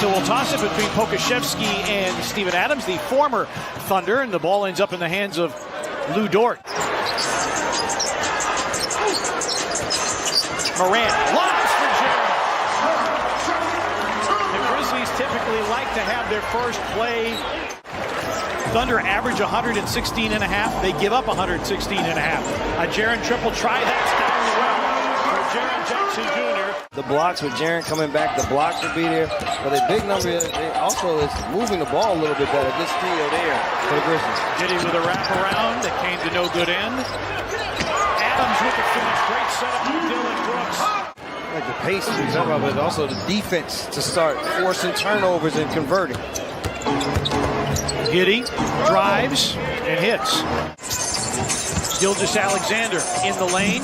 So we'll toss it between Pokashevsky and Steven Adams, the former Thunder, and the ball ends up in the hands of Lou Dort. Morant lobs for Jaren. The Grizzlies typically like to have their first play. Thunder average 116.5. They give up 116.5. A Jaren triple try. That's down the well for Jaren Jackson Jr. The blocks with Jaren coming back, the blocks will be there. But a big number also is moving the ball a little bit better. Good steal there for the Grizzlies. Diddy with a wraparound that came to no good end. Adams with the finish. Great setup from Dylan Brooks. Like the pace we talk about, but also the defense to start forcing turnovers and converting. Giddey drives and hits. Gilgeous-Alexander in the lane.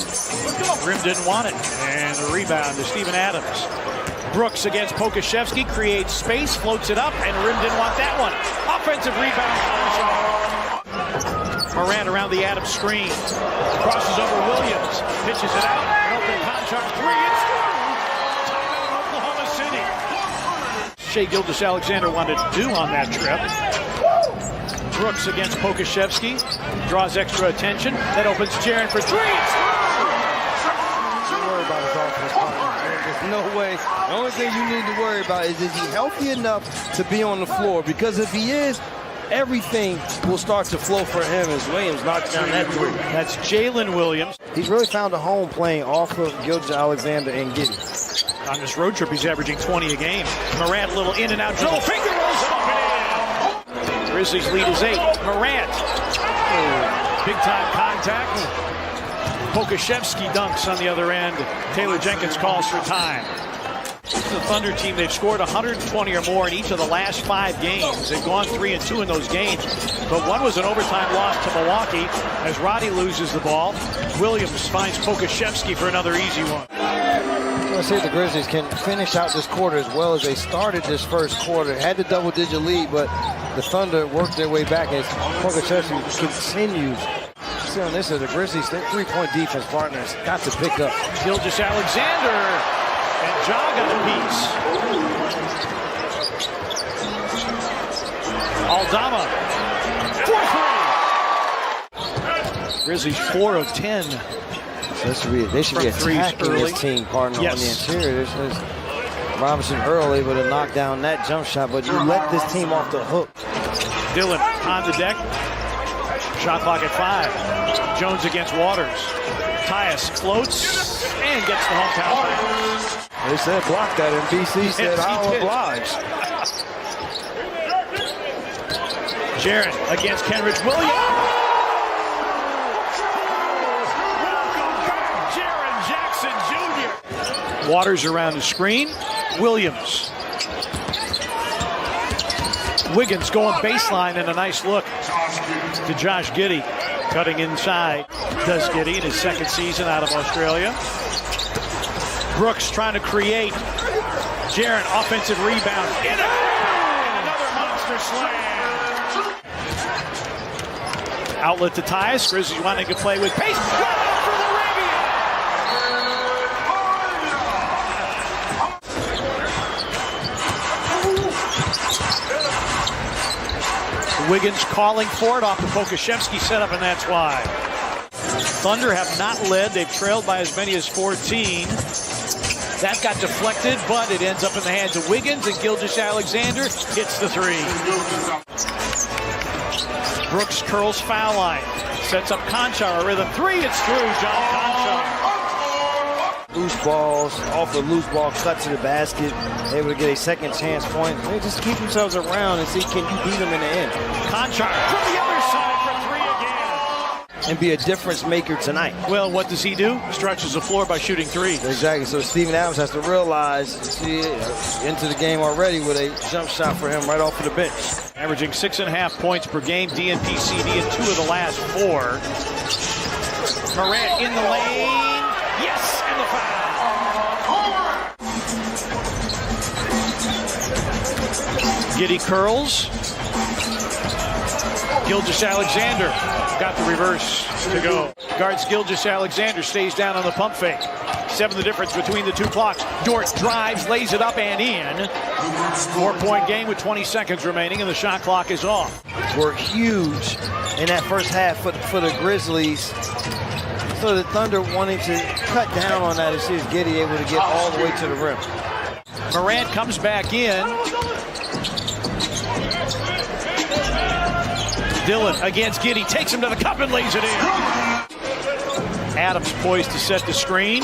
Rim didn't want it. And the rebound to Steven Adams. Brooks against Pokashevsky, creates space, floats it up, and Rim didn't want that one. Offensive rebound. Morant around the Adams screen. Crosses over Williams. Pitches it out. An open contract three. It's through. Timeout Oklahoma City. Shai Gilgeous-Alexander wanted to do on that trip. Brooks against Pokashevsky. Draws extra attention. That opens Jaren for three. Don't worry about his offense partner. There's no way. The only thing you need to worry about is he healthy enough to be on the floor? Because if he is, everything will start to flow for him as Williams knocks down that three. That's Jalen Williams. He's really found a home playing off of Gilgeous-Alexander and Giddey. On this road trip, he's averaging 20 a game. Morant, a little in and out dribble. Finger rolls it up and in. Grizzlies lead is 8. Morant. Big time contact. Pokashevsky dunks on the other end. Taylor Jenkins calls for time. The Thunder team, they've scored 120 or more in each of the last 5 games. They've gone 3-2 in those games. But one was an overtime loss to Milwaukee as Roddy loses the ball. Williams finds Pokashevsky for another easy one. Let's see if the Grizzlies can finish out this quarter as well as they started this first quarter. Had the double-digit lead, but the Thunder worked their way back as Pokashevsky continues. See on this, the Grizzlies, their three-point defense partners got to pick up. Gilgeous-Alexander and Ja got a piece. Aldama. 4-3. Grizzlies 4 of 10. So they should be attacking this team partner on the interior. There's Robinson Earl able to knock down that jump shot, but you let this team off the hook. Dillon on the deck. Shot clock at 5. Jones against Waters. Tyus floats and gets the hometown. They said block that, and BC said I'll oblige. Jaren against Kenrich Williams. Waters around the screen. Williams. Wiggins going baseline and a nice look to Josh Giddey. Cutting inside. Does Giddey in his second season out of Australia. Brooks trying to create. Jaren, offensive rebound. In and another monster slam. Outlet to Tyus. Grizzlies wanting to play with pace. Wiggins calling for it off the Pokashevsky setup, and that's why. Thunder have not led. They've trailed by as many as 14. That got deflected, but it ends up in the hands of Wiggins, and Gilgeous-Alexander hits the three. Brooks curls foul line. Sets up Conchar, a rhythm three. It's through, John Conchar. Loose balls, off the loose ball, cut to the basket, able to get a second chance point. They just keep themselves around and see can you beat them in the end. Conchar from the other side for three again. And be a difference maker tonight. Well, what does he do? Stretches the floor by shooting threes. Exactly, so Steven Adams has to realize, see into the game already with a jump shot for him right off of the bench. Averaging 6.5 points per game, DNP CD in 2 of the last 4. Morant in the lane. Yes, and the foul. Giddey curls. Gilgeous-Alexander got the reverse to go. Guards Gilgeous-Alexander, stays down on the pump fake. 27 the difference between the two clocks. Dort drives, lays it up and in. 4-point game with 20 seconds remaining, and the shot clock is off. Were huge in that first half for the Grizzlies. So the Thunder wanting to cut down on that as soon as Giddey able to get all the way to the rim. Morant comes back in. Dillon against Giddey, takes him to the cup and lays it in. Adams poised to set the screen.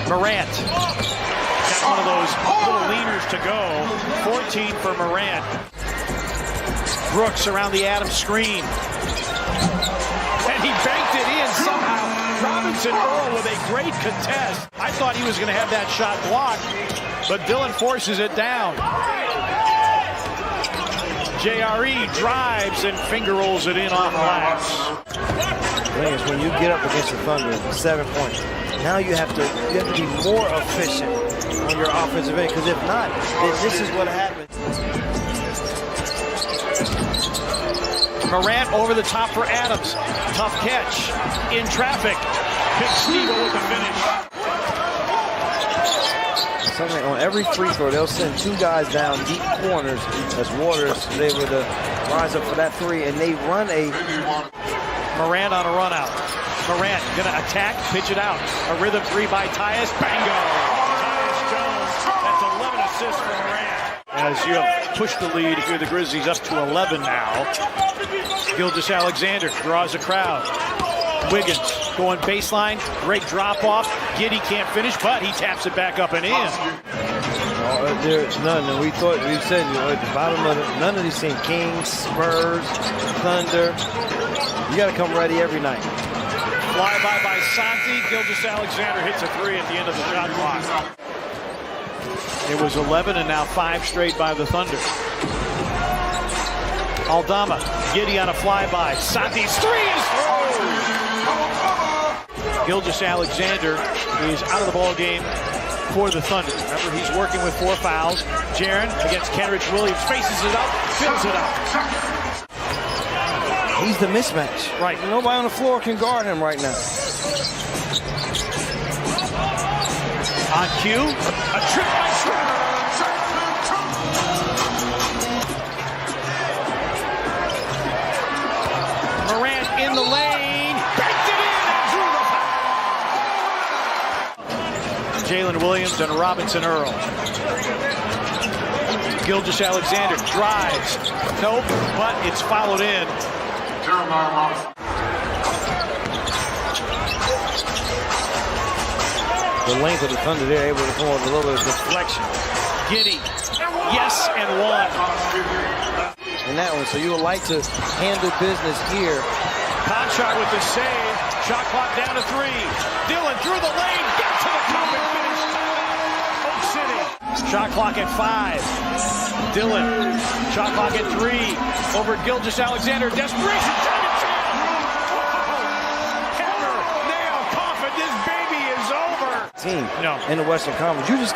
Morant got one of those little leaners to go. 14 for Morant. Brooks around the Adams screen. And he banked it in somehow. Robinson Earl with a great contest. I thought he was going to have that shot blocked, but Dillon forces it down. JRE drives and finger rolls it in off glass. When you get up against the Thunder, 7 points. Now you have to be more efficient on your offensive end, because if not, then this is what happens. Morant over the top for Adams. Tough catch in traffic. Big Steve with the finish. Something on every free throw, they'll send two guys down deep corners as Waters is able to rise up for that three, and they run a... Morant on a run out. Morant gonna attack, pitch it out. A rhythm three by Tyus. Bango! Tyus Jones. That's 11 assists for Morant. As you have pushed the lead, if you're the Grizzlies, up to 11 now. Gilgeous-Alexander draws a crowd. Wiggins going baseline, great drop off. Giddey can't finish, but he taps it back up and in. There's none, and we said at the bottom of it, none of these teams, Kings, Spurs, Thunder, you got to come ready every night. Flyby by Santi. Gilgeous-Alexander hits a three at the end of the shot clock. It was 11 and now 5 straight by the Thunder. Aldama, Giddey on a flyby. Santi's three is through. Gilgeous-Alexander is out of the ball game for the Thunder. Remember, he's working with 4 fouls. Jaren against Kenrich Williams faces it up, fills it up. He's the mismatch. Right. Nobody on the floor can guard him right now. On cue, a trip by Schroeder. Morant in the lane, banked it in and drew the foul. Jalen Williams and Robinson Earl. Gilgeous-Alexander drives. Nope, but it's followed in. The length of the Thunder, they're able to come with a little bit of deflection. Giddey, yes, and one. In that one, so you would like to handle business here. Conchar with the save. Shot clock down to 3. Dillon through the lane, got to the cup and finished. Oak City. Shot clock at 5. Dillon, shot clock at 3. Over Gilgeous-Alexander, desperation, time to 10. Hammer, nail, coffin, this baby is over. Team No. in the Western Conference. You just